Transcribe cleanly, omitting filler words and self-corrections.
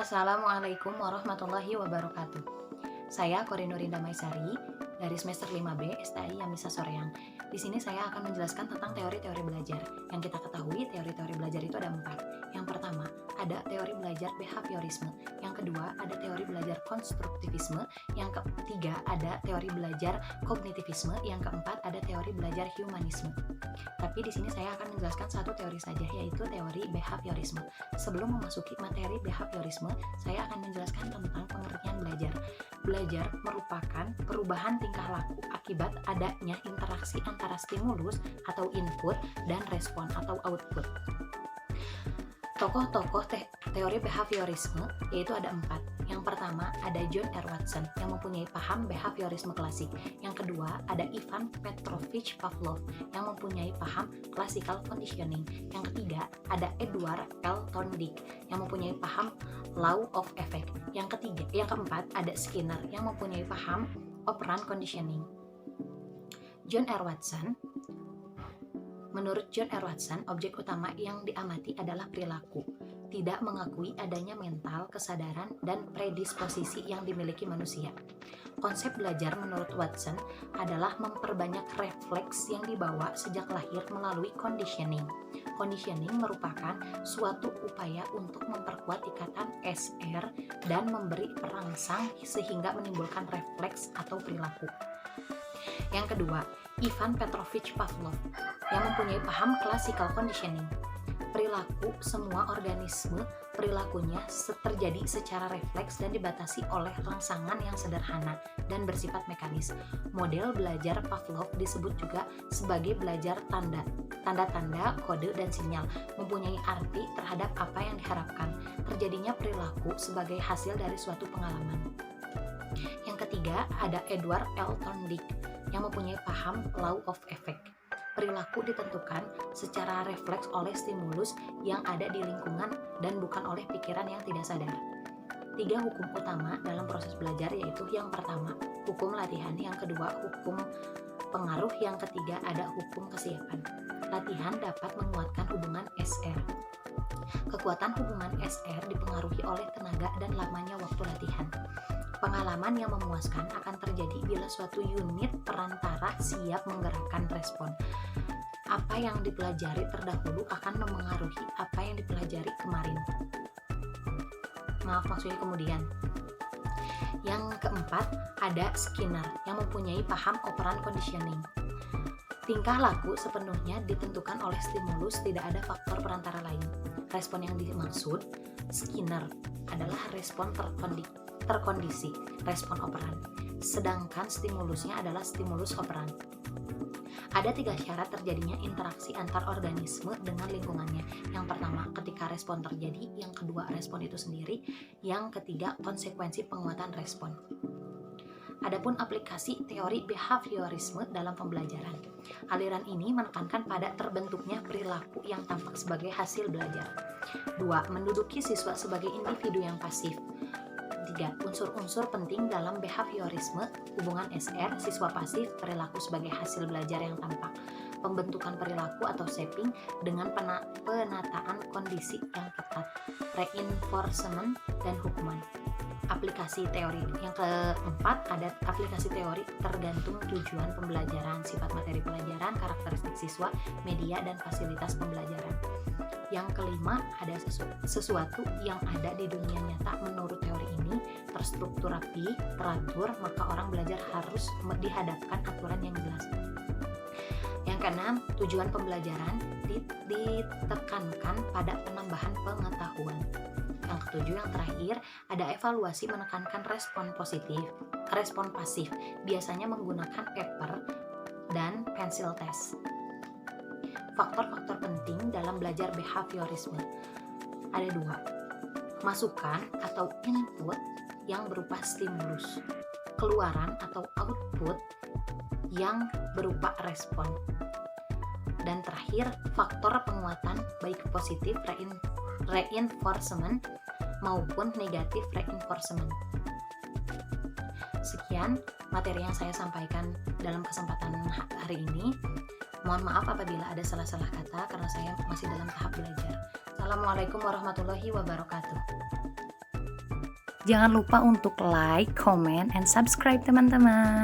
Assalamualaikum warahmatullahi wabarakatuh. Saya Korinurina Maisari dari semester 5B STI Yamisa Soreang. Di sini saya akan menjelaskan tentang teori-teori belajar. Yang kita ketahui, teori-teori belajar itu ada 4. Yang pertama, ada teori belajar behaviorisme. Yang kedua, ada teori belajar konstruktivisme. Yang ketiga, ada teori belajar kognitivisme. Yang keempat, ada teori belajar humanisme. Tapi di sini saya akan menjelaskan satu teori saja, yaitu teori behaviorisme. Sebelum memasuki materi behaviorisme, saya akan menjelaskan tentang pengertian belajar. Belajar merupakan perubahan tingkah laku akibat adanya interaksi antara stimulus atau input dan respon atau output. Tokoh-tokoh teori behaviorisme yaitu ada 4. Yang pertama ada John R. Watson yang mempunyai paham behaviorisme klasik. Yang kedua ada Ivan Petrovich Pavlov yang mempunyai paham classical conditioning. Yang ketiga ada Edward L. Thorndike yang mempunyai paham law of effect. Yang keempat ada Skinner yang mempunyai paham operant conditioning. Menurut John R. Watson, objek utama yang diamati adalah perilaku, tidak mengakui adanya mental, kesadaran, dan predisposisi yang dimiliki manusia. Konsep belajar menurut Watson adalah memperbanyak refleks yang dibawa sejak lahir melalui conditioning. Conditioning merupakan suatu upaya untuk memperkuat ikatan SR dan memberi perangsang sehingga menimbulkan refleks atau perilaku. Yang kedua, Ivan Petrovich Pavlov yang mempunyai paham classical conditioning. Perilaku semua organisme, perilakunya terjadi secara refleks dan dibatasi oleh rangsangan yang sederhana dan bersifat mekanis. Model belajar Pavlov disebut juga sebagai belajar tanda-tanda, kode, dan sinyal, mempunyai arti terhadap apa yang diharapkan. Terjadinya perilaku sebagai hasil dari suatu pengalaman. Yang ketiga ada Edward L. Thorndike yang mempunyai paham law of effect. Perilaku ditentukan secara refleks oleh stimulus yang ada di lingkungan dan bukan oleh pikiran yang tidak sadar. 3 hukum utama dalam proses belajar yaitu yang pertama, hukum latihan, yang kedua, hukum pengaruh, yang ketiga ada hukum kesiapan. Latihan dapat menguatkan hubungan SR. Kekuatan hubungan SR dipengaruhi oleh tenaga dan lamanya waktu latihan. Pengalaman yang memuaskan akan terjadi bila suatu unit perantara siap menggerakkan respon. Apa yang dipelajari terdahulu akan memengaruhi apa yang dipelajari kemudian. Yang keempat, ada Skinner yang mempunyai paham operant conditioning. Tingkah laku sepenuhnya ditentukan oleh stimulus, tidak ada faktor perantara lain. Respon yang dimaksud Skinner adalah respon terkondisi, respon operan, sedangkan stimulusnya adalah stimulus operan. Ada 3 syarat terjadinya interaksi antar organisme dengan lingkungannya. Yang pertama, ketika respon terjadi. Yang kedua, respon itu sendiri. Yang ketiga, konsekuensi penguatan respon. Adapun aplikasi teori behaviorisme dalam pembelajaran. Aliran ini menekankan pada terbentuknya perilaku yang tampak sebagai hasil belajar. 2. Menduduki siswa sebagai individu yang pasif. 3. Unsur-unsur penting dalam behaviorisme, hubungan SR, siswa pasif, perilaku sebagai hasil belajar yang tampak, pembentukan perilaku atau shaping dengan penataan kondisi yang ketat, reinforcement, dan hukuman. Aplikasi teori. Yang keempat ada aplikasi teori tergantung tujuan pembelajaran, sifat materi pelajaran, karakteristik siswa, media, dan fasilitas pembelajaran. Yang kelima ada sesuatu yang ada di dunia nyata menurut teori ini terstruktur rapi, teratur, maka orang belajar harus dihadapkan aturan yang jelas. Yang keenam, tujuan pembelajaran ditekankan pada penambahan pengetahuan. Yang ketujuh, yang terakhir, ada evaluasi menekankan respon pasif, biasanya menggunakan paper dan pensil test. Faktor-faktor penting dalam belajar behaviorisme ada 2. Masukan atau input yang berupa stimulus, keluaran atau output yang berupa respon. Dan terakhir, faktor penguatan baik positif reinforcement maupun negatif reinforcement. Sekian materi yang saya sampaikan dalam kesempatan hari ini. Mohon maaf apabila ada salah-salah kata karena saya masih dalam tahap belajar. Assalamualaikum warahmatullahi wabarakatuh. Jangan lupa untuk like, comment, and subscribe teman-teman.